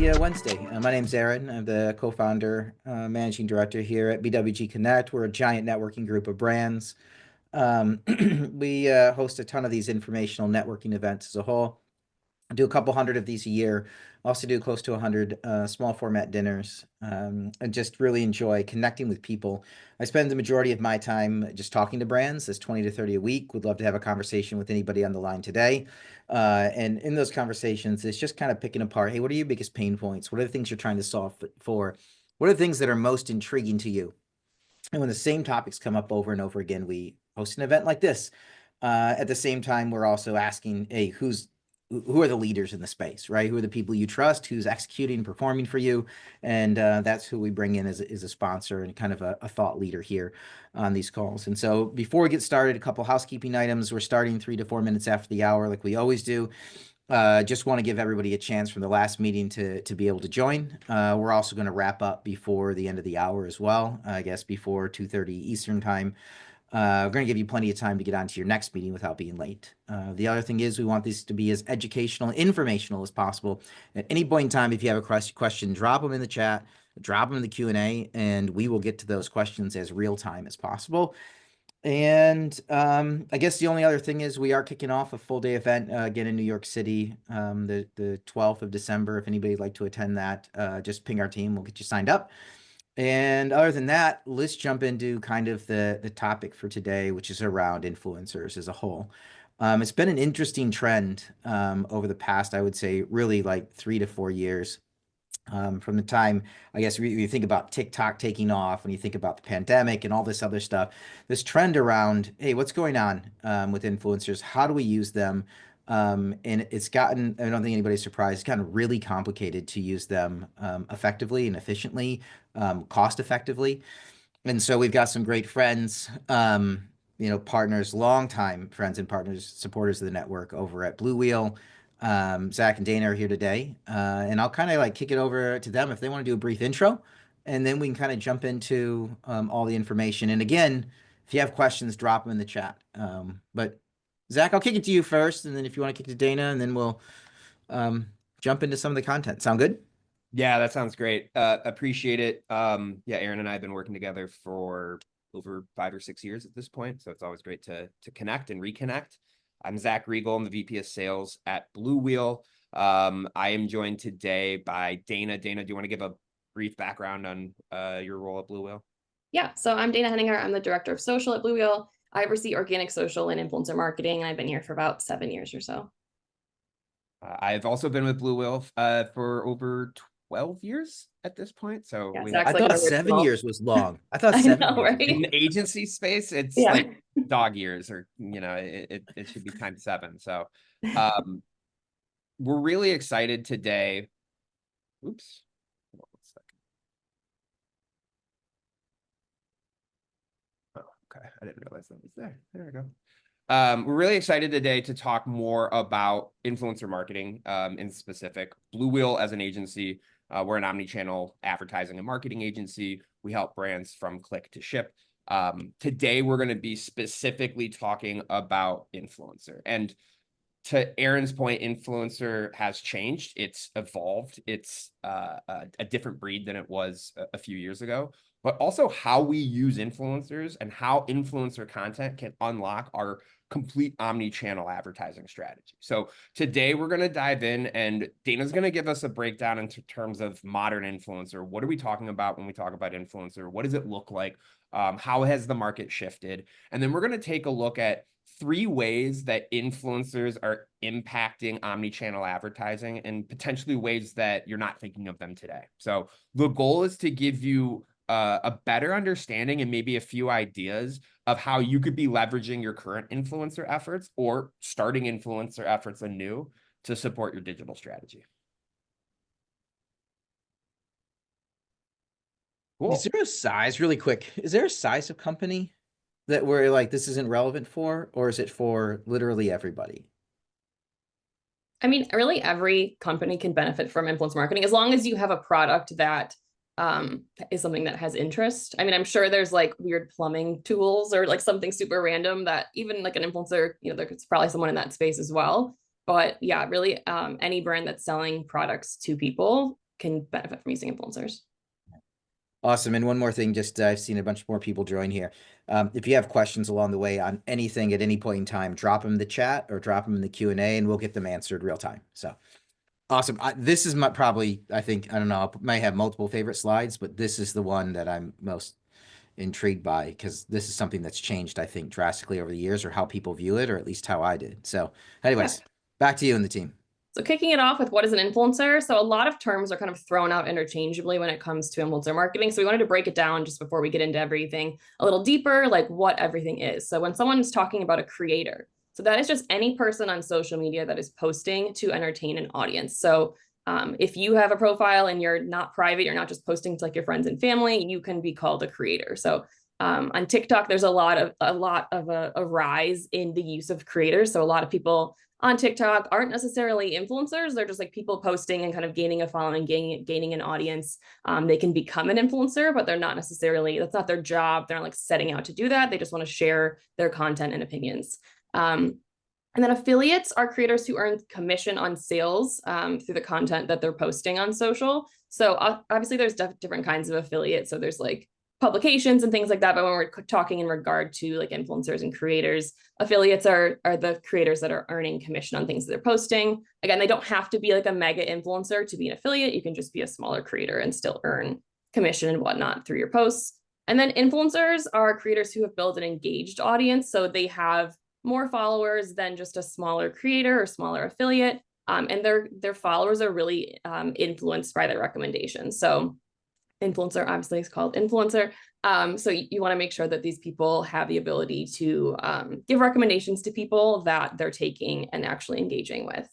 Happy Wednesday. My name's Aaron. I'm the co-founder, managing director here at BWG Connect. We're a giant networking group of brands. We host a ton of these informational networking events as a whole. I do a couple hundred of these a year. Also do close to 100 small format dinners, and just really enjoy connecting with people. I spend the majority of my time just talking to brands. That's 20 to 30 a week. Would love to have a conversation with anybody on the line today. And in those conversations, it's just kind of picking apart, hey, what are your biggest pain points? What are the things you're trying to solve for? What are the things that are most intriguing to you? And when the same topics come up over and over again, we host an event like this. At the same time, we're also asking, hey, who are the leaders in the space, right? Who are the people you trust? Who's executing, performing for you? And that's who we bring in as a sponsor and kind of a thought leader here on these calls. And so before we get started, a couple housekeeping items. We're starting 3 to 4 minutes after the hour, like we always do. Just want to give everybody a chance from the last meeting to be able to join. We're also going to wrap up before the end of the hour as well, I guess before 2:30 Eastern time. We're going to give you plenty of time to get on to your next meeting without being late. The other thing is we want these to be as educational and informational as possible. At any point in time, if you have a question, drop them in the chat, drop them in the Q&A, and we will get to those questions as real time as possible. And I guess the only other thing is we are kicking off a full day event again in New York City, the 12th of December. If anybody would like to attend that, just ping our team. We'll get you signed up. And other than that, let's jump into kind of the topic for today, which is around influencers as a whole. It's been an interesting trend over the past, I would say, really like 3 to 4 years. From the time, I guess, you think about TikTok taking off, when you think about the pandemic and all this other stuff, this trend around, hey, what's going on with influencers? How do we use them? And it's gotten, I don't think anybody's surprised, it's gotten really complicated to use them effectively and efficiently, cost effectively. And so we've got some great friends, partners, longtime friends and partners, supporters of the network over at Blue Wheel. Zach and Dana are here today, and I'll kind of like kick it over to them if they want to do a brief intro, and then we can kind of jump into all the information. And again, if you have questions, drop them in the chat. But Zach, I'll kick it to you first, and then if you want to kick it to Dana, and then we'll jump into some of the content. Sound good? Yeah, that sounds great. Appreciate it. Yeah, Aaron and I have been working together for over 5 or 6 years at this point, so it's always great to connect and reconnect. I'm Zach Riegel. I'm the VP of Sales at Blue Wheel. I am joined today by Dana. Dana, do you want to give a brief background on your role at Blue Wheel? Yeah, so I'm Dana Henninger. I'm the director of social at Blue Wheel. I oversee organic social and influencer marketing, and I've been here for about 7 years or so. I've also been with Blue Wheel for over 12 years at this point. So yeah, I thought 7 years was long. I thought I 7 know, years. right? In the agency space, it's Yeah. like dog years, or it should be times 7. So we're really excited today. Oops. Hold on 1 second. Oh, okay. I didn't realize that was there. There we go. We're really excited today to talk more about influencer marketing in specific. Blue Wheel as an agency, we're an omni-channel advertising and marketing agency. We help brands from click to ship. Today, we're going to be specifically talking about influencer. And to Aaron's point, influencer has changed. It's evolved. It's a different breed than it was a few years ago. But also how we use influencers and how influencer content can unlock our complete omni-channel advertising strategy. So today we're going to dive in, and Dana's going to give us a breakdown in terms of modern influencer. What are we talking about when we talk about influencer? What does it look like? How has the market shifted? And then we're going to take a look at 3 ways that influencers are impacting omni-channel advertising, and potentially ways that you're not thinking of them today. So the goal is to give you a better understanding and maybe a few ideas of how you could be leveraging your current influencer efforts or starting influencer efforts anew to support your digital strategy. Cool. Is there a size, really quick, is there a size of company that we're like, this isn't relevant for, or is it for literally everybody? I mean, really every company can benefit from influence marketing as long as you have a product that is something that has interest. I mean, I'm sure there's like weird plumbing tools or like something super random that even like an influencer, there's probably someone in that space as well. But yeah, really any brand that's selling products to people can benefit from using influencers. Awesome. And one more thing, just I've seen a bunch more people join here. If you have questions along the way on anything at any point in time, drop them in the chat or drop them in the Q&A and we'll get them answered real time. So awesome. This is my probably, I think, I don't know, I might have multiple favorite slides, but this is the one that I'm most intrigued by because this is something that's changed, I think, drastically over the years, or how people view it, or at least how I did. So anyways, back to you and the team. So kicking it off with what is an influencer? So a lot of terms are kind of thrown out interchangeably when it comes to influencer marketing. So we wanted to break it down just before we get into everything a little deeper, like what everything is. So when someone's talking about a creator, so that is just any person on social media that is posting to entertain an audience. So if you have a profile and you're not private, you're not just posting to like your friends and family, you can be called a creator. So on TikTok, there's a lot of a rise in the use of creators. So a lot of people on TikTok aren't necessarily influencers. They're just like people posting and kind of gaining a following, gaining an audience. They can become an influencer, but they're not necessarily, that's not their job. They're not like setting out to do that. They just want to share their content and opinions. And then affiliates are creators who earn commission on sales through the content that they're posting on social. So obviously there's different kinds of affiliates. So there's like publications and things like that. But when we're talking in regard to like influencers and creators, affiliates are the creators that are earning commission on things that they're posting. Again, they don't have to be like a mega influencer to be an affiliate. You can just be a smaller creator and still earn commission and whatnot through your posts. And then influencers are creators who have built an engaged audience. So they have more followers than just a smaller creator or smaller affiliate. And their followers are really influenced by their recommendations. So influencer obviously is called influencer. So you want to make sure that these people have the ability to give recommendations to people that they're taking and actually engaging with.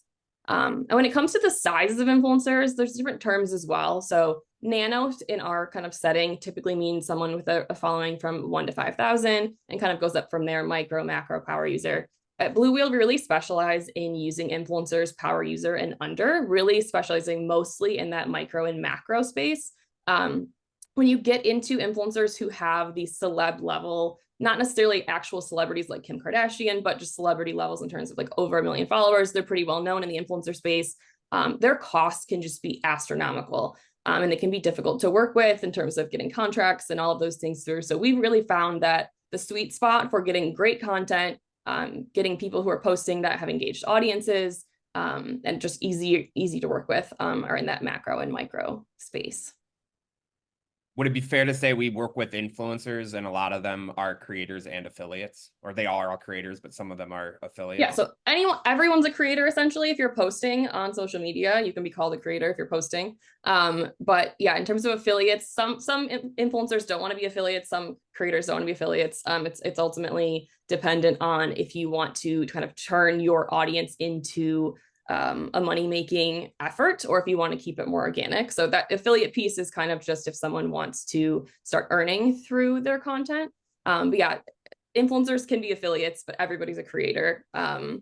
And when it comes to the sizes of influencers, there's different terms as well. So nano in our kind of setting typically means someone with a following from 1 to 5,000 and kind of goes up from there, micro, macro, power user. At Blue Whale, we really specialize in using influencers, power user, and under, really specializing mostly in that micro and macro space. When you get into influencers who have the celeb level, not necessarily actual celebrities like Kim Kardashian, but just celebrity levels in terms of like over 1 million followers, they're pretty well known in the influencer space. Their costs can just be astronomical. And it can be difficult to work with in terms of getting contracts and all of those things through. So we really found that the sweet spot for getting great content, getting people who are posting that have engaged audiences, and just easy to work with are in that macro and micro space. Would it be fair to say we work with influencers and a lot of them are creators and affiliates, or they are all creators, but some of them are affiliates? Yeah, so everyone's a creator essentially. If you're posting on social media, you can be called a creator if you're posting. But yeah, in terms of affiliates, some influencers don't want to be affiliates. Some creators don't want to be affiliates. It's ultimately dependent on if you want to kind of turn your audience into a money-making effort, or if you want to keep it more organic. So that affiliate piece is kind of just if someone wants to start earning through their content. But yeah, influencers can be affiliates, but everybody's a creator. So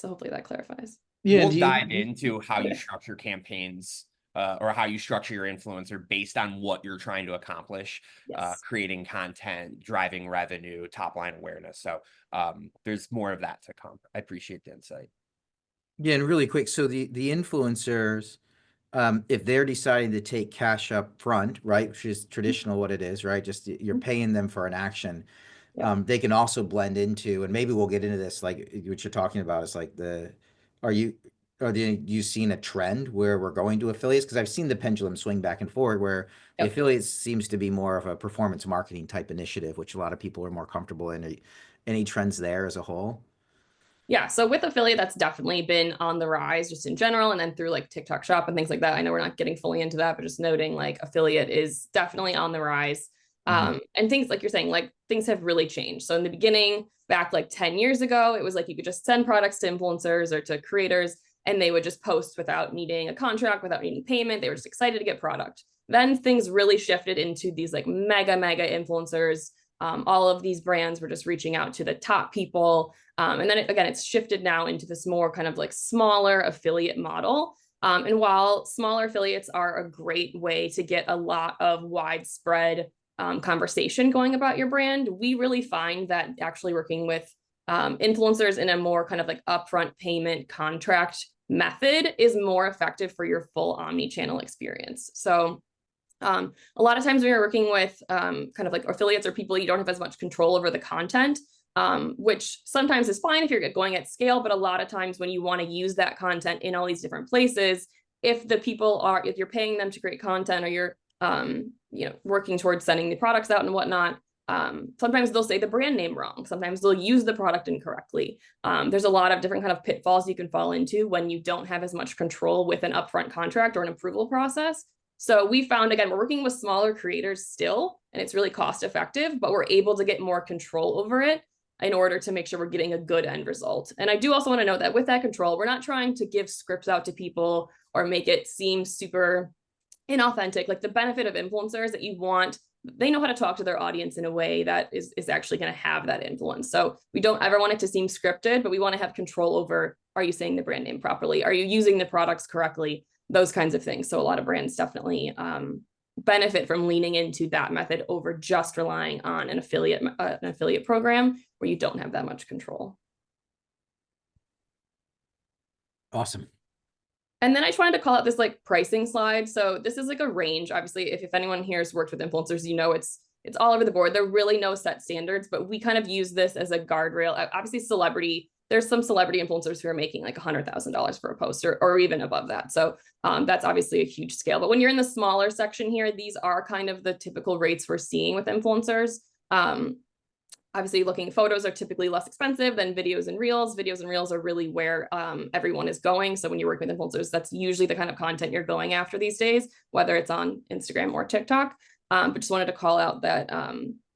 hopefully that clarifies. Yeah, we'll dive into how you structure campaigns or how you structure your influencer based on what you're trying to accomplish, creating content, driving revenue, top line awareness. So there's more of that to come. I appreciate the insight. Yeah, and really quick, so the influencers, if they're deciding to take cash up front, right, which is traditional what it is, right, just you're paying them for an action, they can also blend into, and maybe we'll get into this, like what you're talking about is like are you seeing a trend where we're going to affiliates? Because I've seen the pendulum swing back and forward where the affiliates seems to be more of a performance marketing type initiative, which a lot of people are more comfortable in. Any trends there as a whole? Yeah, so with affiliate, that's definitely been on the rise just in general, and then through like TikTok Shop and things like that. I know we're not getting fully into that, but just noting like affiliate is definitely on the rise. And things like you're saying, like things have really changed. So in the beginning, back like 10 years ago, it was like you could just send products to influencers or to creators, and they would just post without needing a contract, without needing payment. They were just excited to get product. Then things really shifted into these like mega influencers. All of these brands were just reaching out to the top people. And then it's shifted now into this more kind of like smaller affiliate model. And while smaller affiliates are a great way to get a lot of widespread conversation going about your brand, we really find that actually working with influencers in a more kind of like upfront payment contract method is more effective for your full omni-channel experience. So a lot of times when you're working with kind of like affiliates or people, you don't have as much control over the content, which sometimes is fine if you're going at scale, but a lot of times when you want to use that content in all these different places, if you're paying them to create content, or you're working towards sending the products out and whatnot, sometimes they'll say the brand name wrong. Sometimes they'll use the product incorrectly. There's a lot of different kind of pitfalls you can fall into when you don't have as much control with an upfront contract or an approval process. So we found, again, we're working with smaller creators still, and it's really cost effective, but we're able to get more control over it in order to make sure we're getting a good end result. And I do also want to note that with that control, we're not trying to give scripts out to people or make it seem super inauthentic. Like, the benefit of influencers that they know how to talk to their audience in a way that is actually going to have that influence. So we don't ever want it to seem scripted, but we want to have control over, are you saying the brand name properly? Are you using the products correctly? Those kinds of things. So a lot of brands definitely benefit from leaning into that method over just relying on an affiliate program where you don't have that much control. Awesome. And then I just wanted to call out this like pricing slide. So this is like a range. Obviously, if anyone here has worked with influencers, it's all over the board. There are really no set standards, but we kind of use this as a guardrail. Obviously, there's some celebrity influencers who are making like $100,000 for a post, or even above that. So that's obviously a huge scale. But when you're in the smaller section here, these are kind of the typical rates we're seeing with influencers. Obviously, photos are typically less expensive than videos and reels. Videos and reels are really where everyone is going. So when you work with influencers, that's usually the kind of content you're going after these days, whether it's on Instagram or TikTok. But just wanted to call out that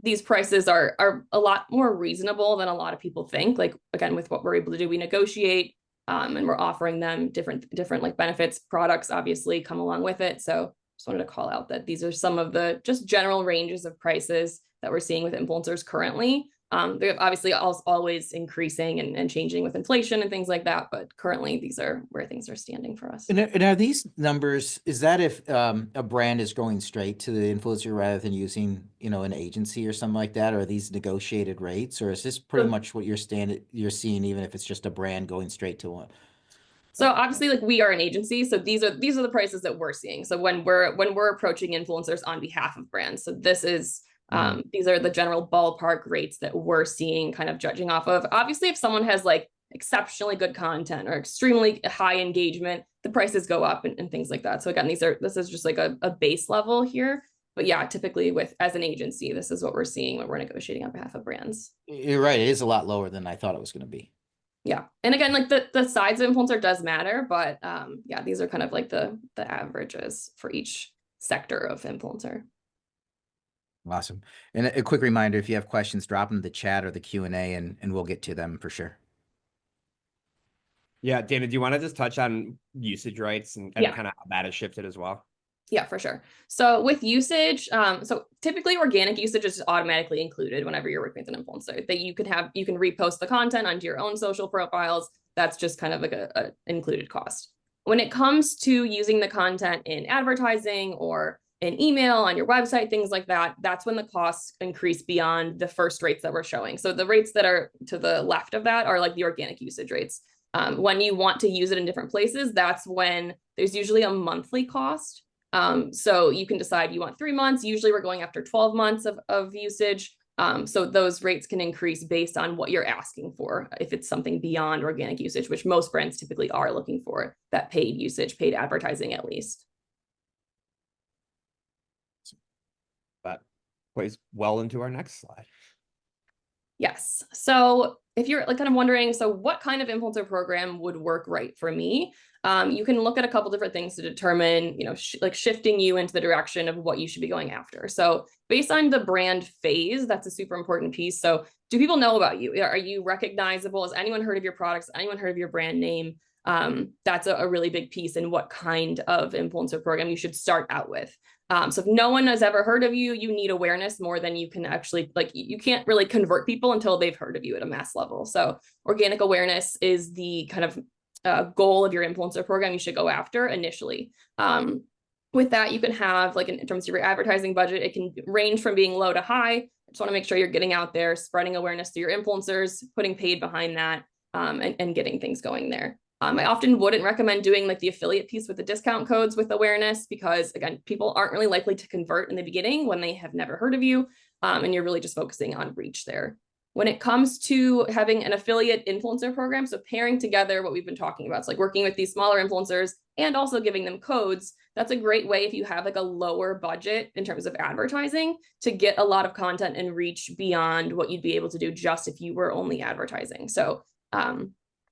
these prices are a lot more reasonable than a lot of people think. Like, again, with what we're able to do, we negotiate and we're offering them different like benefits. Products obviously come along with it. So just wanted to call out that these are some of the just general ranges of prices that we're seeing with influencers currently. They're obviously always increasing and changing with inflation and things like that, but currently these are where things are standing for us. And are these numbers, is that if a brand is going straight to the influencer rather than using, an agency or something like that? Or are these negotiated rates, or is this pretty much what you're seeing, even if it's just a brand going straight to one? So obviously, like, we are an agency, so these are the prices that we're seeing. So when we're approaching influencers on behalf of brands, so this is these are the general ballpark rates that we're seeing, kind of judging off of. Obviously, if someone has like exceptionally good content or extremely high engagement, the prices go up and things like that. So again, this is just like a base level here. But yeah, typically as an agency, this is what we're seeing when we're negotiating on behalf of brands. You're right. It is a lot lower than I thought it was going to be. Yeah. And again, like the size of influencer does matter, but yeah, these are kind of like the averages for each sector of influencer. Awesome. And a quick reminder, if you have questions, drop them in the chat or the Q&A and we'll get to them for sure. Yeah, David, do you want to just touch on usage rights and kind of how that has shifted as well? Yeah, for sure. So with usage, so typically organic usage is automatically included whenever you're working with an influencer. That you can repost the content onto your own social profiles. That's just kind of like a included cost. When it comes to using the content in advertising or in email, on your website, things like that, that's when the costs increase beyond the first rates that we're showing. So the rates that are to the left of that are like the organic usage rates. When you want to use it in different places, that's when there's usually a monthly cost. So you can decide you want 3 months. Usually we're going after 12 months of usage. So those rates can increase based on what you're asking for. If it's something beyond organic usage, which most brands typically are looking for, that paid usage, paid advertising at least. That plays well into our next slide. Yes. So if you're like kind of wondering, so what kind of influencer program would work right for me? You can look at a couple different things to determine, like shifting you into the direction of what you should be going after. So based on the brand phase, that's a super important piece. So do people know about you? Are you recognizable? Has anyone heard of your products? Anyone heard of your brand name? That's a really big piece in what kind of influencer program you should start out with. So if no one has ever heard of you, you need awareness more than you can actually, like, you can't really convert people until they've heard of you at a mass level. So organic awareness is the kind of goal of your influencer program you should go after initially. With that, you can have, like, in terms of your advertising budget, it can range from being low to high. I just want to make sure you're getting out there, spreading awareness to your influencers, putting paid behind that, and getting things going there. I often wouldn't recommend doing like the affiliate piece with the discount codes with awareness because, again, people aren't really likely to convert in the beginning when they have never heard of you, and you're really just focusing on reach there. When it comes to having an affiliate influencer program, so pairing together what we've been talking about, so like working with these smaller influencers and also giving them codes, that's a great way if you have like a lower budget in terms of advertising to get a lot of content and reach beyond what you'd be able to do just if you were only advertising. So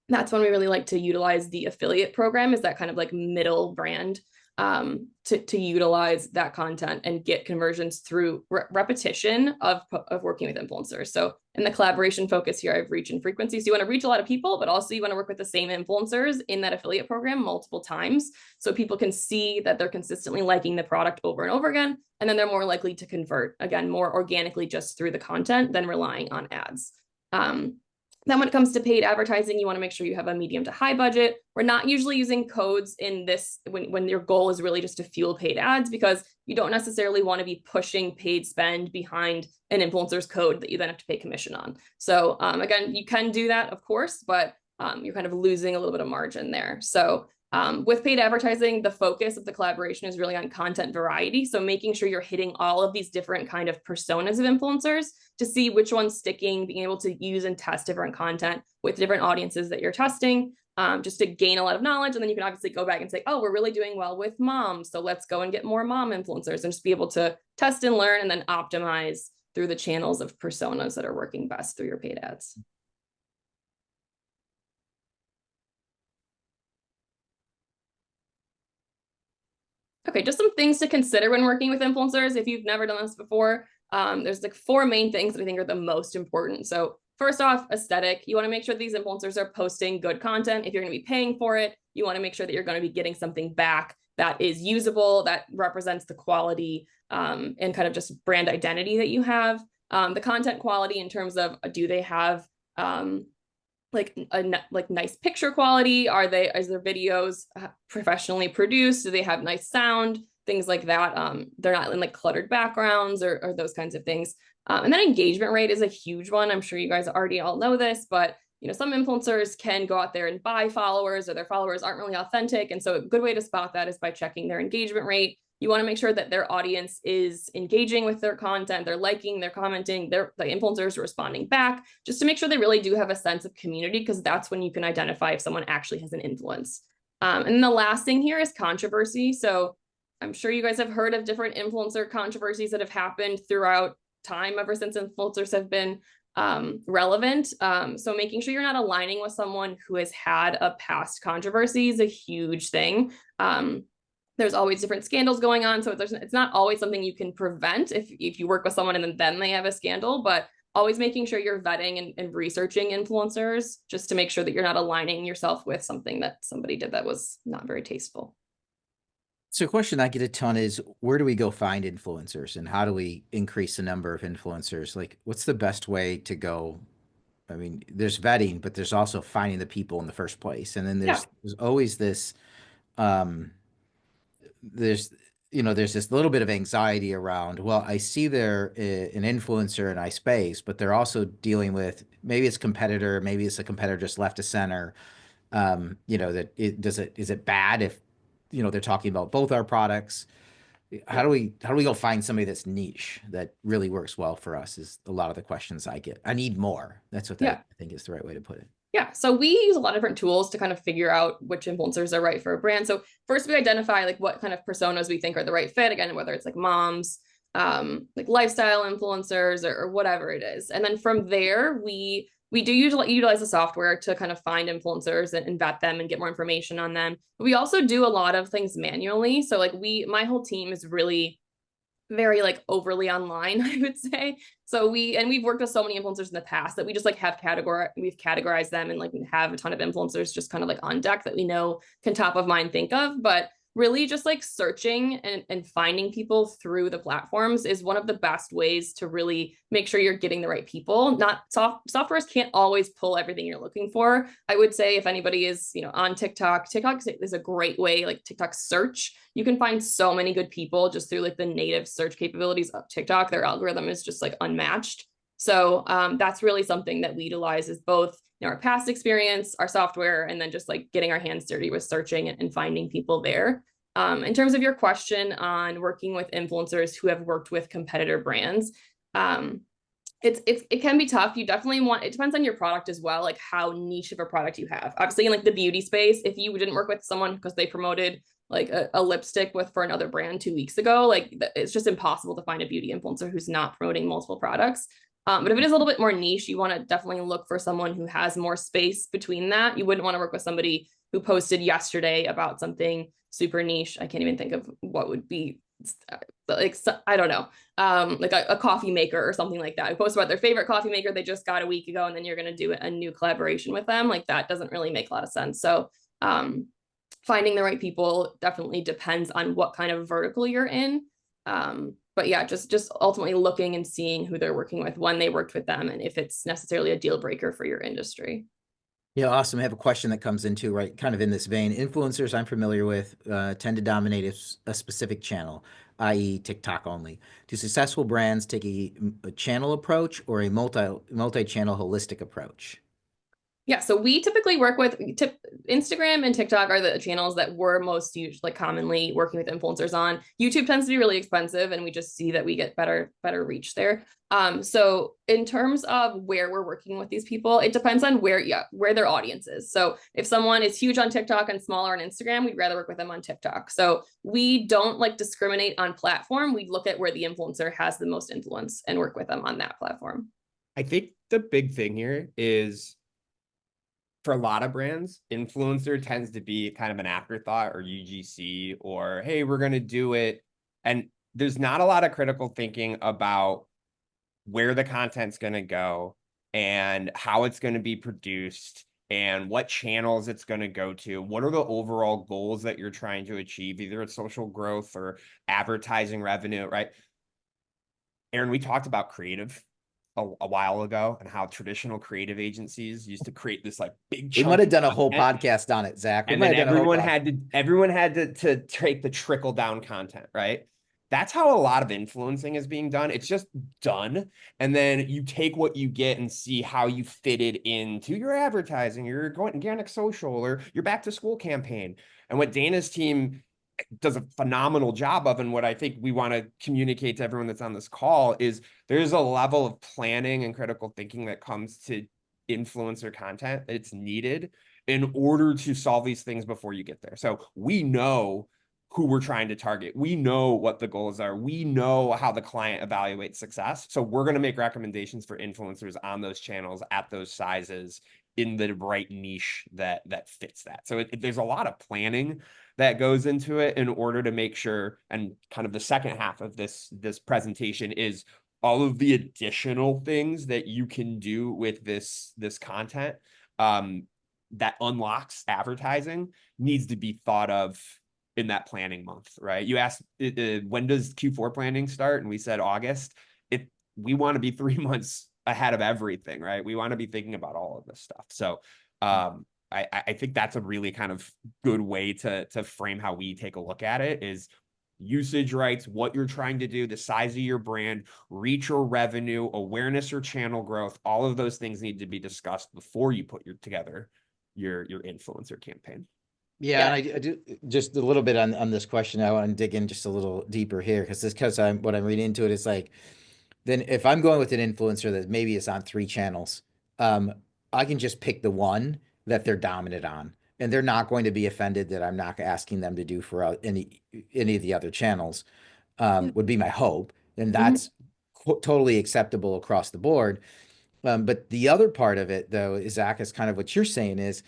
that's when we really like to utilize the affiliate program, is that kind of like middle brand to utilize that content and get conversions through repetition of working with influencers. So in the collaboration focus here, I have reach and frequency. So you want to reach a lot of people, but also you want to work with the same influencers in that affiliate program multiple times so people can see that they're consistently liking the product over and over again. And then they're more likely to convert, again, more organically just through the content than relying on ads. Then when it comes to paid advertising, you want to make sure you have a medium to high budget. We're not usually using codes in this when your goal is really just to fuel paid ads, because you don't necessarily want to be pushing paid spend behind an influencer's code that you then have to pay commission on. So again, you can do that, of course, but you're kind of losing a little bit of margin there. So with paid advertising, the focus of the collaboration is really on content variety. So making sure you're hitting all of these different kind of personas of influencers to see which one's sticking, being able to use and test different content with different audiences that you're testing, just to gain a lot of knowledge. And then you can obviously go back and say, oh, we're really doing well with moms, so let's go and get more mom influencers, and just be able to test and learn and then optimize through the channels of personas that are working best through your paid ads. Okay, just some things to consider when working with influencers. If you've never done this before, there's like 4 main things that I think are the most important. So first off, aesthetic. You want to make sure these influencers are posting good content. If you're going to be paying for it, you want to make sure that you're going to be getting something back that is usable, that represents the quality and kind of just brand identity that you have. The content quality in terms of, do they have like nice picture quality? Is their videos professionally produced? Do they have nice sound? Things like that. They're not in like cluttered backgrounds or those kinds of things. And then engagement rate is a huge one. I'm sure you guys already all know this, but you know, some influencers can go out there and buy followers, or their followers aren't really authentic. And so a good way to spot that is by checking their engagement rate. You want to make sure that their audience is engaging with their content, they're liking, they're commenting, the influencers are responding back, just to make sure they really do have a sense of community, because that's when you can identify if someone actually has an influence. And then the last thing here is controversy. So I'm sure you guys have heard of different influencer controversies that have happened throughout time ever since influencers have been relevant. So making sure you're not aligning with someone who has had a past controversy is a huge thing. There's always different scandals going on. So it's not always something you can prevent if you work with someone and then they have a scandal, but always making sure you're vetting and researching influencers just to make sure that you're not aligning yourself with something that somebody did that was not very tasteful. So a question I get a ton is, where do we go find influencers, and how do we increase the number of influencers? Like, what's the best way to go? I mean, there's vetting, but there's also finding the people in the first place. And then there's always this, there's this little bit of anxiety around, well, I see they're an influencer and I space, but they're also dealing with, maybe it's competitor, maybe it's a competitor just left of center. Is it bad if, they're talking about both our products? How do we go find somebody that's niche that really works well for us, is a lot of the questions I get. I need more. That's what I think is the right way to put it. Yeah, so we use a lot of different tools to kind of figure out which influencers are right for a brand. So first we identify like what kind of personas we think are the right fit, again, whether it's like moms, like lifestyle influencers or whatever it is. And then from there, we do utilize the software to kind of find influencers and vet them and get more information on them. But we also do a lot of things manually. So like my whole team is really very like overly online, I would say. So we've worked with so many influencers in the past that we just like we've categorized them and like have a ton of influencers just kind of like on deck that we know can top of mind think of. But really just like searching and finding people through the platforms is one of the best ways to really make sure you're getting the right people. Softwares can't always pull everything you're looking for. I would say if anybody is, on TikTok is a great way, like TikTok search. You can find so many good people just through like the native search capabilities of TikTok. Their algorithm is just like unmatched. So that's really something that we utilize, is both our past experience, our software, and then just like getting our hands dirty with searching and finding people there. In terms of your question on working with influencers who have worked with competitor brands, it can be tough. You definitely want, it depends on your product as well, like how niche of a product you have. Obviously in like the beauty space, if you didn't work with someone because they promoted like a lipstick for another brand 2 weeks ago, like it's just impossible to find a beauty influencer who's not promoting multiple products. But if it is a little bit more niche, you want to definitely look for someone who has more space between that. You wouldn't want to work with somebody who posted yesterday about something super niche. I can't even think of what would be like, I don't know, like a coffee maker or something like that. Who posts about their favorite coffee maker they just got a week ago, and then you're going to do a new collaboration with them. Like that doesn't really make a lot of sense. So finding the right people definitely depends on what kind of vertical you're in. But yeah, just ultimately looking and seeing who they're working with, when they worked with them, and if it's necessarily a deal breaker for your industry. Yeah, awesome. I have a question that comes into right kind of in this vein. Influencers I'm familiar with tend to dominate a specific channel, i.e. TikTok only. Do successful brands take a channel approach or a multi-channel holistic approach? Yeah, so we typically work with Instagram and TikTok are the channels that we're most usually like commonly working with influencers on. YouTube tends to be really expensive, and we just see that we get better reach there. So in terms of where we're working with these people, it depends on where their audience is. So if someone is huge on TikTok and smaller on Instagram, we'd rather work with them on TikTok. So we don't like discriminate on platform. We look at where the influencer has the most influence and work with them on that platform. I think the big thing here is, for a lot of brands, influencer tends to be kind of an afterthought or UGC, or, hey, we're going to do it. And there's not a lot of critical thinking about where the content's going to go and how it's going to be produced and what channels it's going to go to. What are the overall goals that you're trying to achieve? Either it's social growth or advertising revenue, right? Aaron, we talked about creative a while ago and how traditional creative agencies used to create this like big We chunk might have done a whole content, podcast on it, Zach. and then everyone had to take the trickle down content, right? That's how a lot of influencing is being done. It's just done, and then you take what you get and see how you fit it into your advertising, your organic social, or your back to school campaign. And what Dana's team does a phenomenal job of, and what I think we want to communicate to everyone that's on this call, is there's a level of planning and critical thinking that comes to influencer content that's needed in order to solve these things before you get there. So we know who we're trying to target. We know what the goals are. We know how the client evaluates success. So we're going to make recommendations for influencers on those channels at those sizes in the right niche that fits that. So there's a lot of planning that goes into it in order to make sure. And kind of the second half of this presentation is all of the additional things that you can do with this content that unlocks advertising needs to be thought of in that planning month, right? You asked when does Q4 planning start, and we said August. We want to be 3 months ahead of everything, right? We want to be thinking about all of this stuff. So I think that's a really kind of good way to frame how we take a look at it, is usage rights, what you're trying to do, the size of your brand, reach or revenue, awareness or channel growth. All of those things need to be discussed before you put together your influencer campaign. Yeah, and I do just a little bit on this question. I want to dig in just a little deeper here because what I'm reading into it is like, then if I'm going with an influencer that maybe is on 3 channels, I can just pick the one that they're dominant on, and they're not going to be offended that I'm not asking them to do for any of the other channels. Would be my hope, and that's totally acceptable across the board. But the other part of it, though, is Zach, is kind of what you're saying is,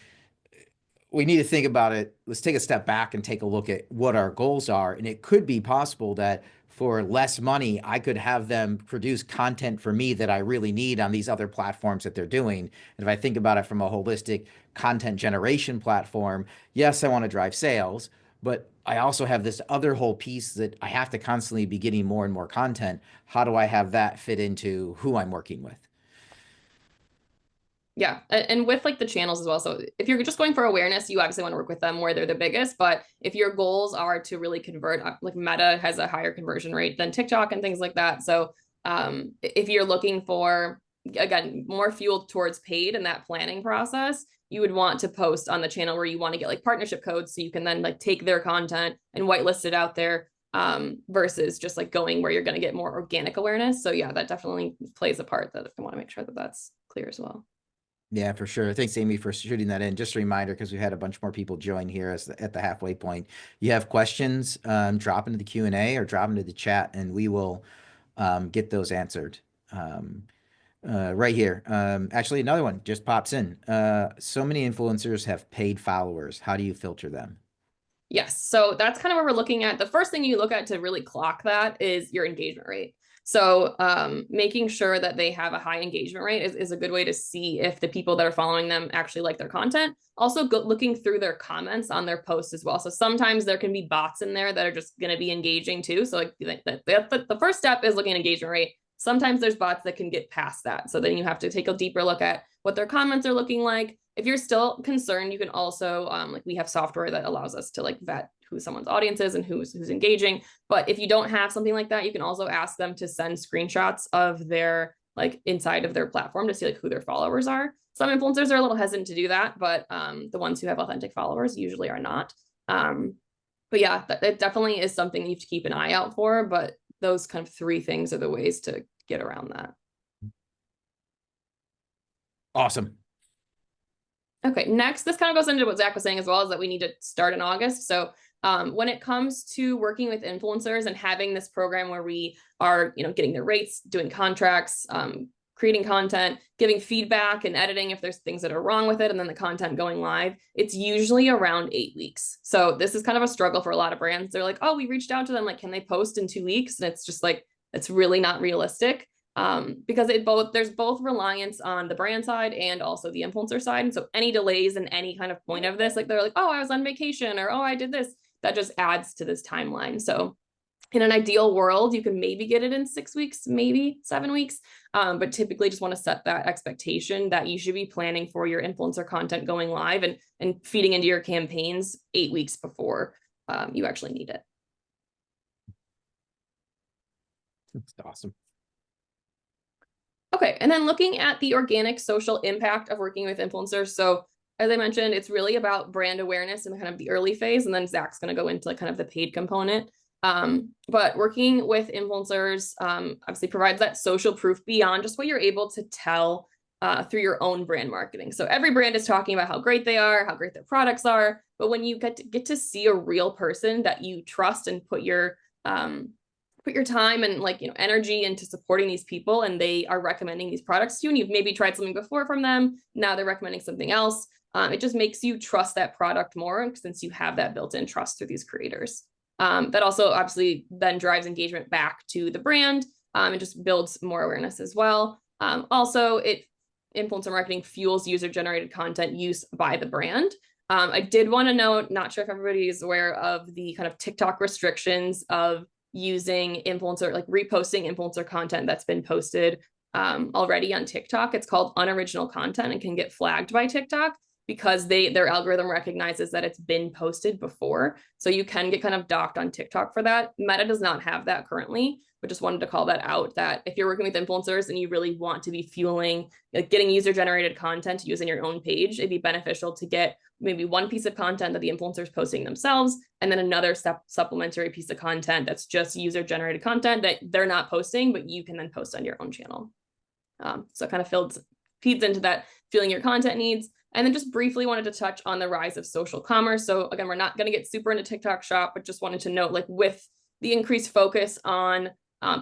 we need to think about it. Let's take a step back and take a look at what our goals are. And it could be possible that for less money, I could have them produce content for me that I really need on these other platforms that they're doing. And if I think about it from a holistic content generation platform, yes, I want to drive sales, but I also have this other whole piece that I have to constantly be getting more and more content. How do I have that fit into who I'm working with? Yeah. And with like the channels as well. So if you're just going for awareness, you obviously want to work with them where they're the biggest. But if your goals are to really convert, like Meta has a higher conversion rate than TikTok and things like that. So if you're looking for again, more fueled towards paid in that planning process, you would want to post on the channel where you want to get like partnership codes so you can then like take their content and whitelist it out there, versus just like going where you're going to get more organic awareness. So yeah, that definitely plays a part, that I want to make sure that that's clear as well. Yeah, for sure. Thanks, Amy, for shooting that in. Just a reminder, because we had a bunch more people join here at the halfway point. You have questions, drop into the Q&A or drop into the chat, and we will get those answered right here. Actually, another one just pops in. So many influencers have paid followers. How do you filter them? Yes. So that's kind of what we're looking at. The first thing you look at to really clock that is your engagement rate. So making sure that they have a high engagement rate is a good way to see if the people that are following them actually like their content. Also looking through their comments on their posts as well. So sometimes there can be bots in there that are just going to be engaging too. So like the first step is looking at engagement rate. Sometimes there's bots that can get past that. So then you have to take a deeper look at what their comments are looking like. If you're still concerned, you can also like we have software that allows us to like vet who someone's audience is and who's engaging. But if you don't have something like that, you can also ask them to send screenshots of their like inside of their platform to see like who their followers are. Some influencers are a little hesitant to do that, but the ones who have authentic followers usually are not. But yeah, it definitely is something you have to keep an eye out for. But those kind of three things are the ways to get around that. Awesome. Okay, next, this kind of goes into what Zach was saying as well, is that we need to start in August. So when it comes to working with influencers and having this program where we are, getting their rates, doing contracts, creating content, giving feedback and editing if there's things that are wrong with it, and then the content going live, it's usually around 8 weeks. So this is kind of a struggle for a lot of brands. They're like, oh, we reached out to them, like, can they post in 2 weeks? And it's just like, it's really not realistic. Because there's both reliance on the brand side and also the influencer side. And so any delays in any kind of point of this, like they're like, oh, I was on vacation, or, oh, I did this, that just adds to this timeline. So in an ideal world, you can maybe get it in 6 weeks, maybe 7 weeks. But typically just want to set that expectation that you should be planning for your influencer content going live and feeding into your campaigns 8 weeks before you actually need it. That's awesome. Okay, and then looking at the organic social impact of working with influencers. So as I mentioned, it's really about brand awareness in kind of the early phase, and then Zach's going to go into like kind of the paid component. But working with influencers obviously provides that social proof beyond just what you're able to tell through your own brand marketing. So every brand is talking about how great they are, how great their products are, but when you get to see a real person that you trust and put your time and energy into supporting these people, and they are recommending these products to you, and you've maybe tried something before from them, now they're recommending something else. It just makes you trust that product more since you have that built-in trust through these creators. That also obviously then drives engagement back to the brand and just builds more awareness as well. Also, influencer marketing fuels user-generated content use by the brand. I did want to note, not sure if everybody is aware of the kind of TikTok restrictions of using influencer, like reposting influencer content that's been posted already on TikTok. It's called unoriginal content and can get flagged by TikTok because their algorithm recognizes that it's been posted before. So you can get kind of docked on TikTok for that. Meta does not have that currently, but just wanted to call that out, that if you're working with influencers and you really want to be fueling, like getting user-generated content to use in your own page, it'd be beneficial to get maybe one piece of content that the influencer is posting themselves, and then another supplementary piece of content that's just user-generated content that they're not posting, but you can then post on your own channel. So it kind of feeds into that fueling your content needs. And then just briefly wanted to touch on the rise of social commerce. So again, we're not going to get super into TikTok Shop, but just wanted to note, like with the increased focus on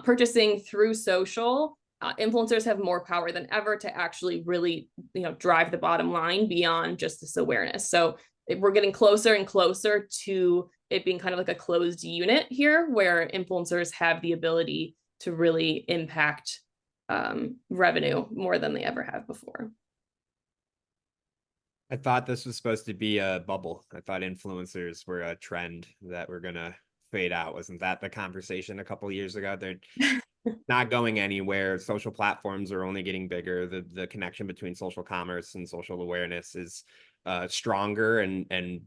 purchasing through social, influencers have more power than ever to actually really, drive the bottom line beyond just this awareness. So we're getting closer and closer to it being kind of like a closed unit here, where influencers have the ability to really impact revenue more than they ever have before. I thought this was supposed to be a bubble. I thought influencers were a trend that were going to fade out. Wasn't that the conversation a couple of years ago? They're not going anywhere. Social platforms are only getting bigger. The connection between social commerce and social awareness is stronger. And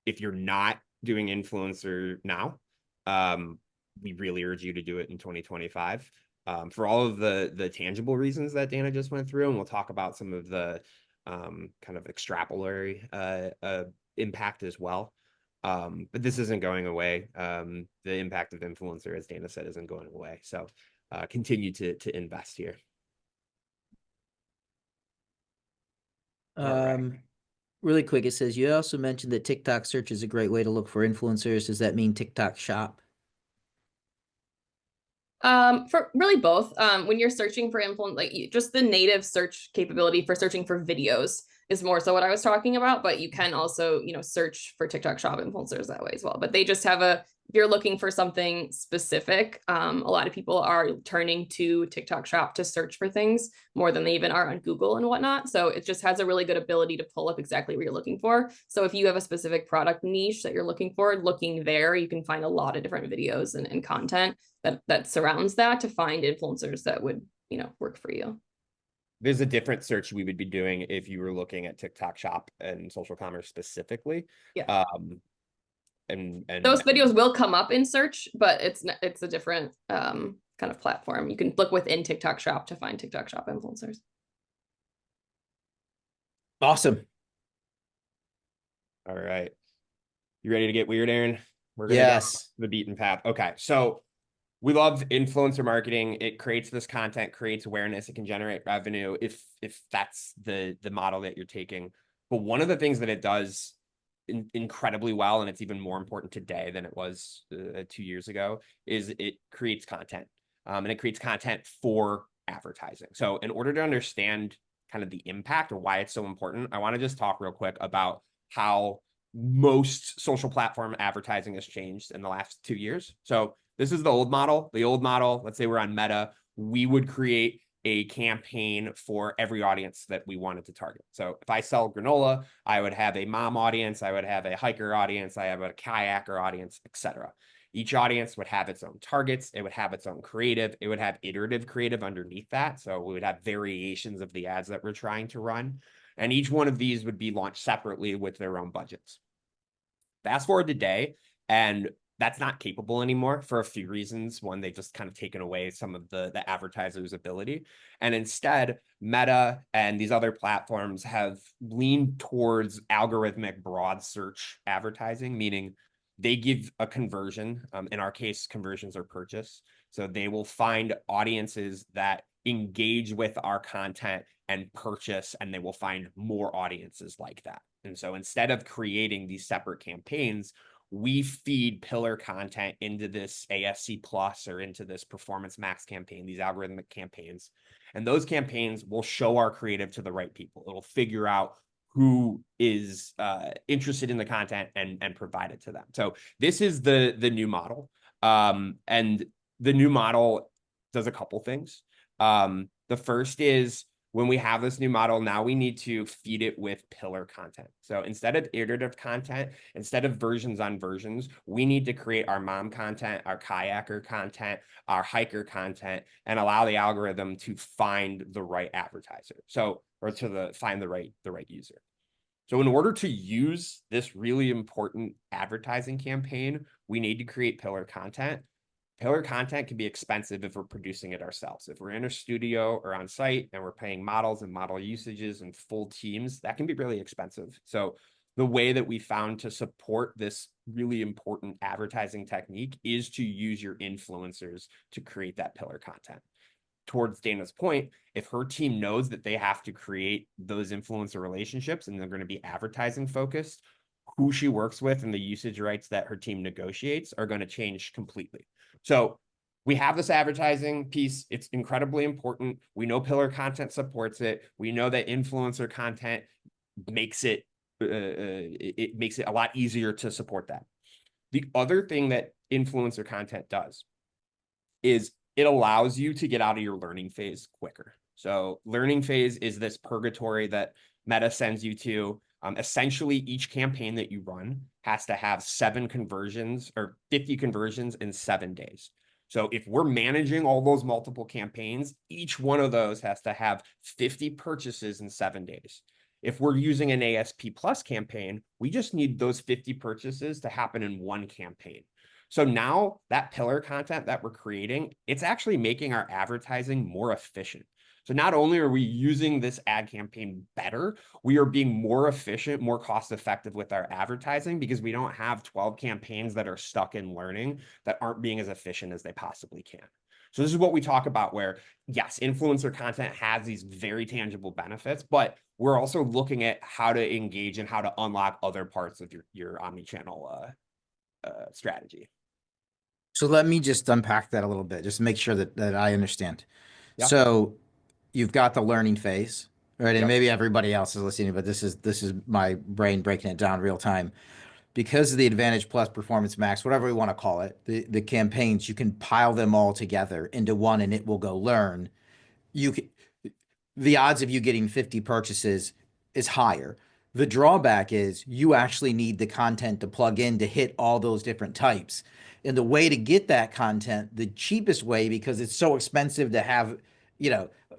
if you're not doing influencer now, we really urge you to do it in 2025. for all of the tangible reasons that Dana just went through, and we'll talk about some of the kind of extrapolatory impact as well. But this isn't going away. The impact of influencer, as Dana said, isn't going away. So continue to invest here. All right. Really quick, it says you also mentioned that TikTok search is a great way to look for influencers. Does that mean TikTok shop? For really both. When you're searching for influence, like just the native search capability for searching for videos is more so what I was talking about, but you can also, search for TikTok shop influencers that way as well. But they just have if you're looking for something specific, a lot of people are turning to TikTok shop to search for things more than they even are on Google and whatnot. So it just has a really good ability to pull up exactly what you're looking for. So if you have a specific product niche that you're looking for, looking there, you can find a lot of different videos and content that surrounds that to find influencers that would, work for you. There's a different search we would be doing if you were looking at TikTok shop and social commerce specifically. Yeah. And those videos will come up in search, but it's a different kind of platform. You can look within TikTok shop to find TikTok shop influencers. Awesome. All right. You ready to get weird, Aaron? We're gonna Yes. go the beaten path. Okay. So we love influencer marketing. It creates this content, creates awareness. It can generate revenue if that's the model that you're taking. But one of the things that it does incredibly well, and it's even more important today than it was 2 years ago, is it creates content. And it creates content for advertising. So in order to understand kind of the impact or why it's so important, I want to just talk real quick about how most social platform advertising has changed in the last 2 years. So this is the old model. The old model, let's say we're on Meta, we would create a campaign for every audience that we wanted to target. So if I sell granola, I would have a mom audience, I would have a hiker audience, I have a kayaker audience, etc. Each audience would have its own targets. It would have its own creative. It would have iterative creative underneath that. So we would have variations of the ads that we're trying to run. And each one of these would be launched separately with their own budgets. Fast forward today, and that's not capable anymore for a few reasons. One, they've just kind of taken away some of the advertisers' ability. And instead, Meta and these other platforms have leaned towards algorithmic broad search advertising, meaning they give a conversion. In our case, conversions are purchase. So they will find audiences that engage with our content and purchase, and they will find more audiences like that. And so instead of creating these separate campaigns, we feed pillar content into this ASC Plus or into this Performance Max campaign, these algorithmic campaigns. And those campaigns will show our creative to the right people. It'll figure out who is interested in the content and provide it to them. So this is the new model. And the new model does a couple things. The first is, when we have this new model, now we need to feed it with pillar content. So instead of iterative content, instead of versions on versions, we need to create our mom content, our kayaker content, our hiker content, and allow the algorithm to find the right advertiser. So, or to find the right user. So in order to use this really important advertising campaign, we need to create pillar content. Pillar content can be expensive if we're producing it ourselves. If we're in a studio or on site and we're paying models and model usages and full teams, that can be really expensive. So the way that we found to support this really important advertising technique is to use your influencers to create that pillar content. Towards Dana's point, if her team knows that they have to create those influencer relationships and they're going to be advertising focused, who she works with and the usage rights that her team negotiates are going to change completely. So we have this advertising piece. It's incredibly important. We know pillar content supports it. We know that influencer content makes it a lot easier to support that. The other thing that influencer content does is it allows you to get out of your learning phase quicker. So learning phase is this purgatory that Meta sends you to. Essentially, each campaign that you run has to have 7 conversions or 50 conversions in 7 days. So if we're managing all those multiple campaigns, each one of those has to have 50 purchases in 7 days. If we're using an ASP Plus campaign, we just need those 50 purchases to happen in one campaign. So now that pillar content that we're creating, it's actually making our advertising more efficient. So not only are we using this ad campaign better, we are being more efficient, more cost effective with our advertising because we don't have 12 campaigns that are stuck in learning that aren't being as efficient as they possibly can. So this is what we talk about where, yes, influencer content has these very tangible benefits, but we're also looking at how to engage and how to unlock other parts of your omni-channel strategy. So let me just unpack that a little bit, just to make sure that I understand. Yeah. So you've got the learning phase, right? And Yep. maybe everybody else is listening, but this is my brain breaking it down real time. Because of the Advantage Plus, Performance Max, whatever we want to call it, the campaigns, you can pile them all together into one and it will go learn. You can, the odds of you getting 50 purchases is higher. The drawback is you actually need the content to plug in to hit all those different types. And the way to get that content, the cheapest way, because it's so expensive to have,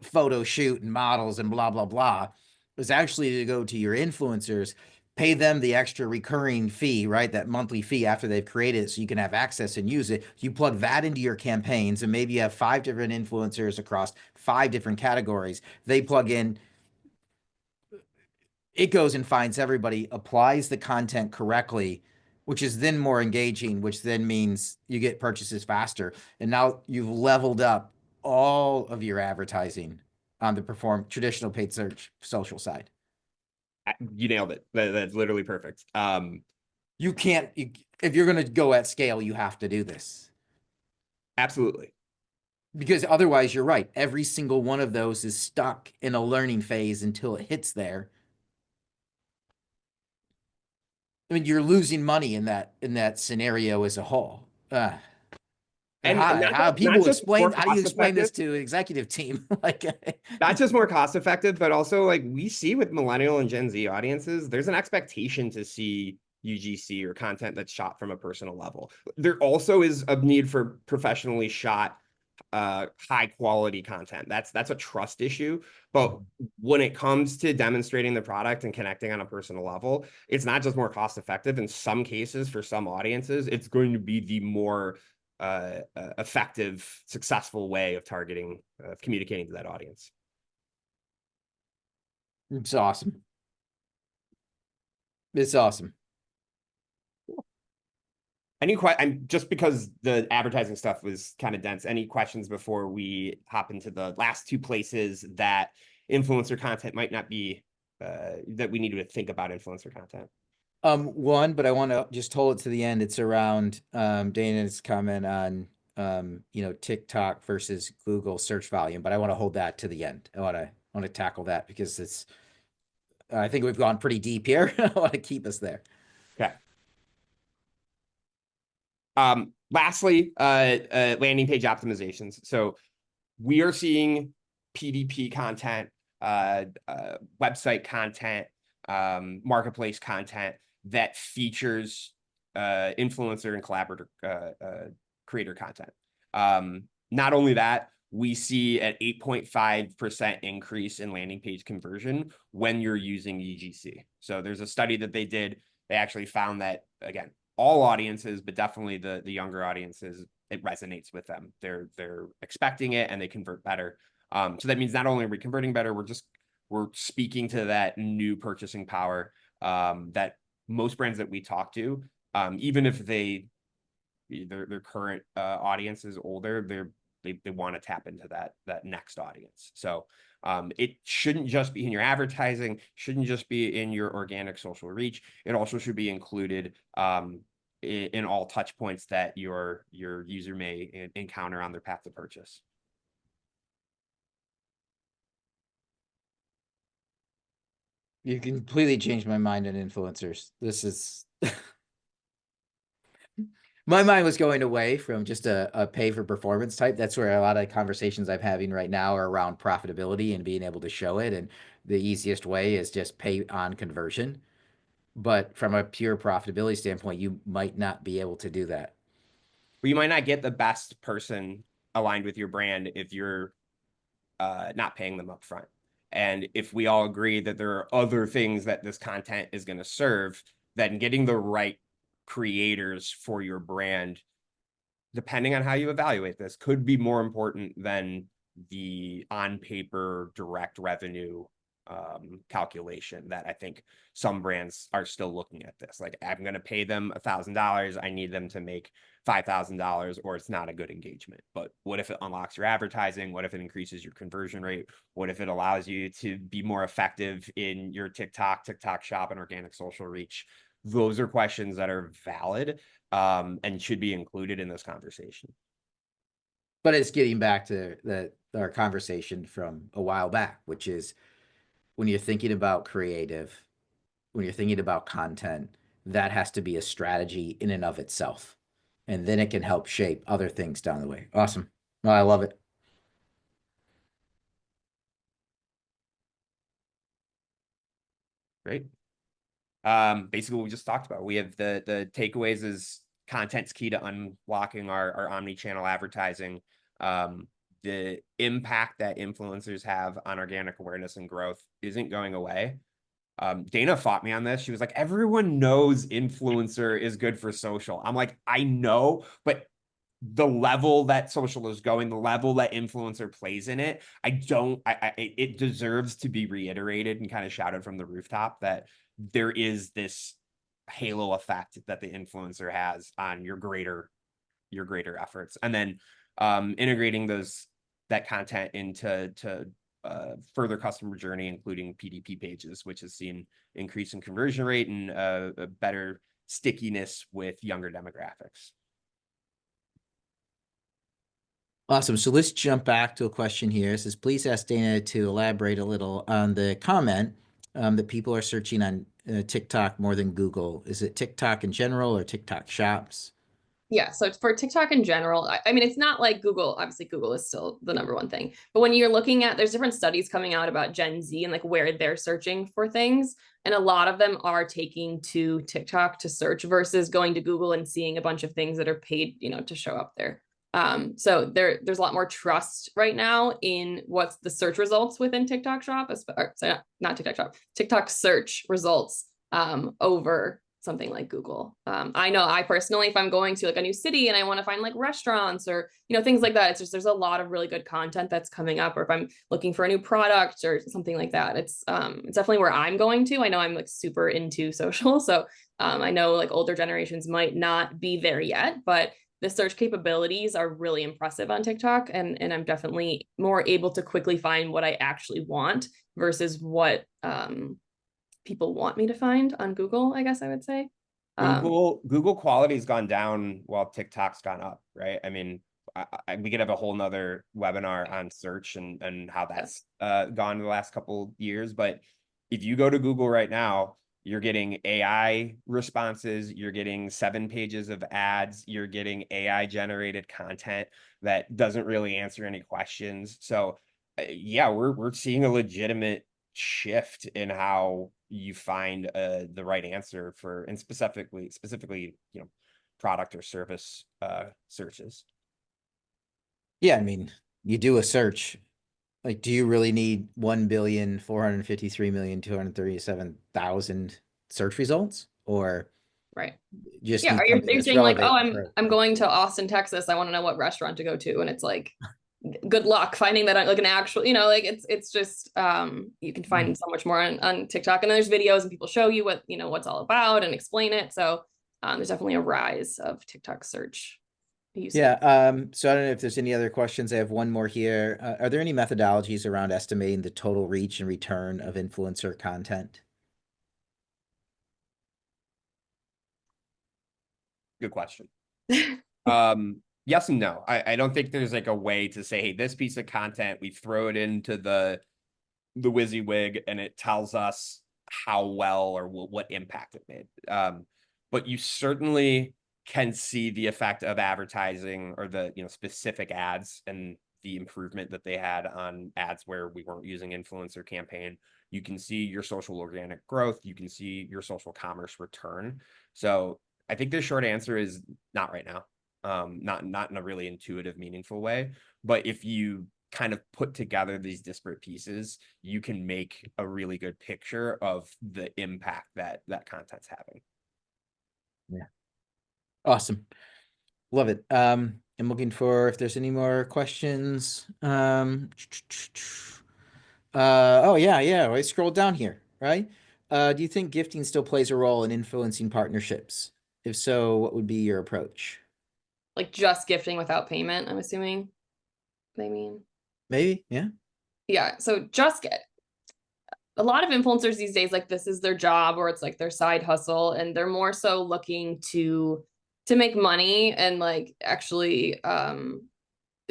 photo shoot and models and blah, blah, blah, is actually to go to your influencers, pay them the extra recurring fee, right? That monthly fee after they've created it so you can have access and use it. You plug that into your campaigns and maybe you have 5 different influencers across 5 different categories. They plug in, it goes and finds everybody, applies the content correctly, which is then more engaging, which then means you get purchases faster. And now you've leveled up all of your advertising on the traditional paid search social side. You nailed it. That's literally perfect. You can't, if you're going to go at scale, you have to do this. Absolutely. Because otherwise, you're right. Every single one of those is stuck in a learning phase until it hits there. I mean, you're losing money in that scenario as a whole. And how do you explain this effective, to an executive team? Like, not just more cost effective, but also like we see with millennial and Gen Z audiences, there's an expectation to see UGC or content that's shot from a personal level. There also is a need for professionally shot high quality content. That's a trust issue. But when it comes to demonstrating the product and connecting on a personal level, it's not just more cost effective. In some cases, for some audiences, it's going to be the more effective, successful way of targeting, of communicating to that audience. It's awesome. It's awesome. Just because the advertising stuff was kind of dense, any questions before we hop into the last 2 places that influencer content might not be, that we need to think about influencer content? One, but I want to just hold it to the end. It's around Dana's comment on TikTok versus Google search volume, but I want to hold that to the end. I want to tackle that because I think we've gone pretty deep here. I want to keep us there. Okay. Lastly, landing page optimizations. So we are seeing PDP content, website content, marketplace content that features influencer and collaborator creator content. Not only that, we see an 8.5% increase in landing page conversion when you're using UGC. So there's a study that they did. They actually found that, again, all audiences, but definitely the younger audiences, it resonates with them. They're expecting it and they convert better. So that means not only are we converting better, we're speaking to that new purchasing power that most brands that we talk to, even if their current audience is older, they want to tap into that next audience. So it shouldn't just be in your advertising, shouldn't just be in your organic social reach. It also should be included in all touch points that your user may encounter on their path to purchase. You completely changed my mind on influencers. This is my mind was going away from just a pay for performance type. That's where a lot of conversations I'm having right now are around profitability and being able to show it. And the easiest way is just pay on conversion. But from a pure profitability standpoint, you might not be able to do that. But you might not get the best person aligned with your brand if you're not paying them up front. And if we all agree that there are other things that this content is going to serve, then getting the right creators for your brand depending on how you evaluate this, could be more important than the on paper direct revenue calculation that I think some brands are still looking at this. Like, I'm going to pay them $1,000. I need them to make $5,000 or it's not a good engagement. But what if it unlocks your advertising? What if it increases your conversion rate? What if it allows you to be more effective in your TikTok shop and organic social reach? Those are questions that are valid and should be included in this conversation. But it's getting back to our conversation from a while back, which is when you're thinking about creative, when you're thinking about content, that has to be a strategy in and of itself. And then it can help shape other things down the way. Awesome. No, I love it. Great. Basically what we just talked about. We have the takeaways is content's key to unlocking our omni-channel advertising. The impact that influencers have on organic awareness and growth isn't going away. Dana fought me on this. She was like, everyone knows influencer is good for social. I'm like, I know, but the level that social is going, the level that influencer plays in it, it deserves to be reiterated and kind of shouted from the rooftop that there is this halo effect that the influencer has on your greater efforts. And then integrating that content into further customer journey, including PDP pages, which has seen increase in conversion rate and a better stickiness with younger demographics. Awesome. So let's jump back to a question here. It says, please ask Dana to elaborate a little on the comment that people are searching on TikTok more than Google. Is it TikTok in general or TikTok shops? Yeah, so for TikTok in general, I mean, it's not like Google. Obviously, Google is still the number one thing. But when you're looking at, there's different studies coming out about Gen Z and like where they're searching for things. And a lot of them are taking to TikTok to search versus going to Google and seeing a bunch of things that are paid, to show up there. So there's a lot more trust right now in what's the search results within TikTok shop, sorry, not TikTok shop, TikTok search results over something like Google. I know I personally, if I'm going to like a new city and I want to find like restaurants or, things like that, it's just, there's a lot of really good content that's coming up, or if I'm looking for a new product or something like that, it's definitely where I'm going to. I know I'm like super into social. So I know like older generations might not be there yet, but the search capabilities are really impressive on TikTok. And I'm definitely more able to quickly find what I actually want versus what, people want me to find on Google, I guess I would say. Google quality has gone down while TikTok's gone up, right? I mean, we could have a whole nother webinar on search and how that's gone in the last couple years. But if you go to Google right now, you're getting AI responses, you're getting 7 pages of ads, you're getting AI generated content that doesn't really answer any questions. So yeah, we're seeing a legitimate shift in how you find the right answer for, and specifically product or service searches. Yeah, I mean, you do a search, like, do you really need 1,453,237,000 search results, or right? just Yeah, need are something you that's saying like, oh, relevant I'm going to Austin, Texas, I want to know what restaurant to go to, and it's like, good luck finding that like an actual, like it's just you can find so much more on TikTok, and then there's videos and people show you what what's all about and explain it. So there's definitely a rise of TikTok search usage. Yeah. So I don't know if there's any other questions. I have one more here. Are there any methodologies around estimating the total reach and return of influencer content? Good question. Yes and no. I don't think there's like a way to say, hey, this piece of content, we throw it into the WYSIWYG and it tells us how well or what impact it made. But you certainly can see the effect of advertising or the specific ads and the improvement that they had on ads where we weren't using influencer campaign. You can see your social organic growth. You can see your social commerce return. So I think the short answer is not right now. Not in a really intuitive, meaningful way. But if you kind of put together these disparate pieces, you can make a really good picture of the impact that content's having. Yeah. Awesome. Love it. I'm looking for if there's any more questions. Oh yeah. I scrolled down here, right? Do you think gifting still plays a role in influencing partnerships? If so, what would be your approach? Like just gifting without payment, I'm assuming they mean. Maybe, yeah. Yeah, so just get a lot of influencers these days, like this is their job or it's like their side hustle, and they're more so looking to make money and like actually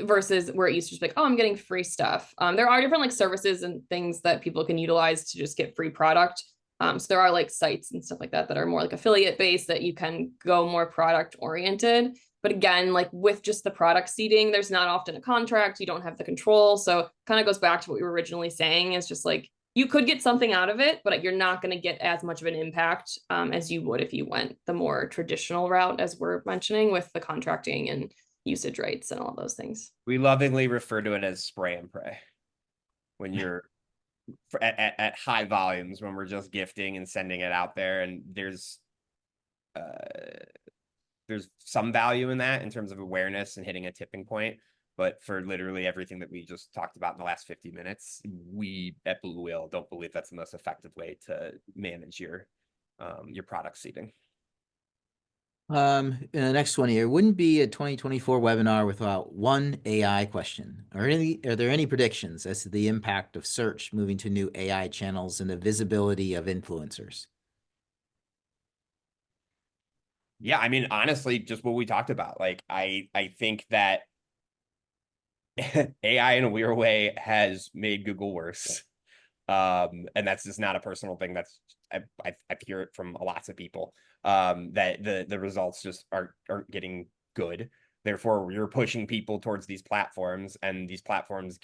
versus where it used to just be like, oh, I'm getting free stuff. There are different like services and things that people can utilize to just get free product. So there are like sites and stuff like that that are more like affiliate based that you can go more product oriented. But again, like with just the product seeding, there's not often a contract. You don't have the control. So kind of goes back to what we were originally saying is just like you could get something out of it, but you're not going to get as much of an impact as you would if you went the more traditional route, as we're mentioning with the contracting and usage rates and all those things. We lovingly refer to it as spray and pray when you're at high volumes, when we're just gifting and sending it out there, and there's some value in that in terms of awareness and hitting a tipping point. But for literally everything that we just talked about in the last 50 minutes, we at Blue Whale don't believe that's the most effective way to manage your product seeding. And the next one here wouldn't be a 2024 webinar without one AI question. Are there any predictions as to the impact of search moving to new AI channels and the visibility of influencers? Yeah, I mean, honestly, just what we talked about. Like, I think that AI in a weird way has made Google worse. And that's just not a personal thing. That's I hear it from lots of people. That the results just aren't getting good. Therefore, you're pushing people towards these platforms, and these platforms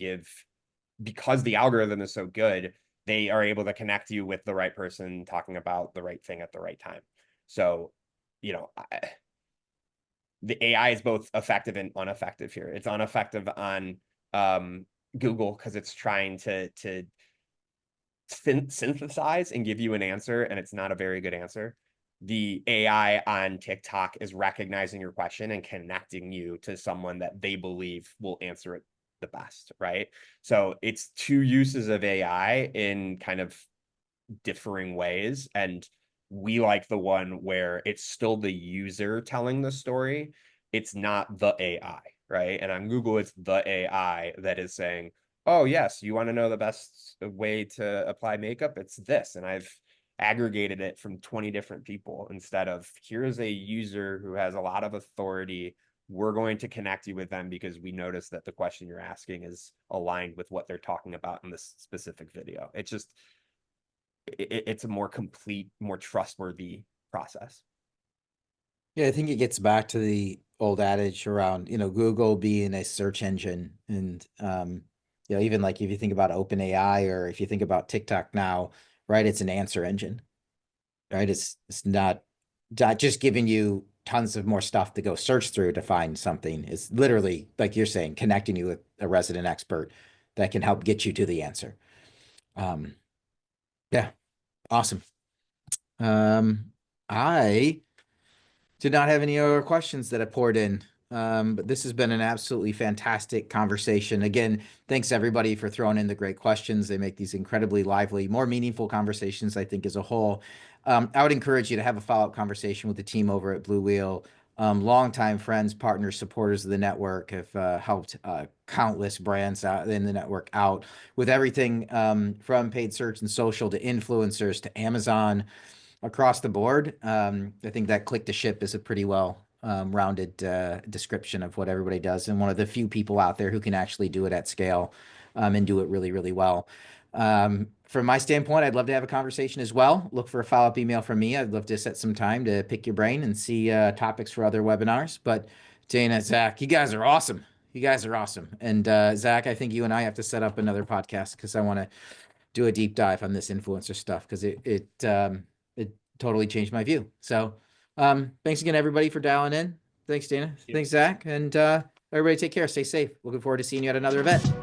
because the algorithm is so good, they are able to connect you with the right person talking about the right thing at the right time. So, you know, the AI is both effective and ineffective here. It's ineffective on Google because it's trying to synthesize and give you an answer, and it's not a very good answer. The AI on TikTok is recognizing your question and connecting you to someone that they believe will answer it the best, right? So it's two uses of AI in kind of differing ways, and we like the one where it's still the user telling the story. It's not the AI, right? And on Google, it's the AI that is saying, oh, yes, you want to know the best way to apply makeup? It's this. And I've aggregated it from 20 different people instead of here's a user who has a lot of authority. We're going to connect you with them because we notice that the question you're asking is aligned with what they're talking about in this specific video. It's just, it's a more complete, more trustworthy process. Yeah, I think it gets back to the old adage around, Google being a search engine. And, even like if you think about OpenAI or if you think about TikTok now, right, it's an answer engine, right? It's not just giving you tons of more stuff to go search through to find something. It's literally, like you're saying, connecting you with a resident expert that can help get you to the answer. Yeah, awesome. I did not have any other questions that I poured in. But this has been an absolutely fantastic conversation. Again, thanks everybody for throwing in the great questions. They make these incredibly lively, more meaningful conversations, I think, as a whole. I would encourage you to have a follow-up conversation with the team over at Blue Whale. Longtime friends, partners, supporters of the network have helped countless brands out in the network out with everything from paid search and social to influencers to Amazon across the board. I think that click to ship is a pretty well rounded description of what everybody does, and one of the few people out there who can actually do it at scale and do it really, really well. From my standpoint, I'd love to have a conversation as well. Look for a follow-up email from me. I'd love to set some time to pick your brain and see topics for other webinars. But Dana, Zach, you guys are awesome. You guys are awesome. And Zach, I think you and I have to set up another podcast because I want to do a deep dive on this influencer stuff because it totally changed my view. So thanks again, everybody, for dialing in. Thanks, Dana. Thanks, Zach. And everybody take care. Stay safe. Looking forward to seeing you at another event.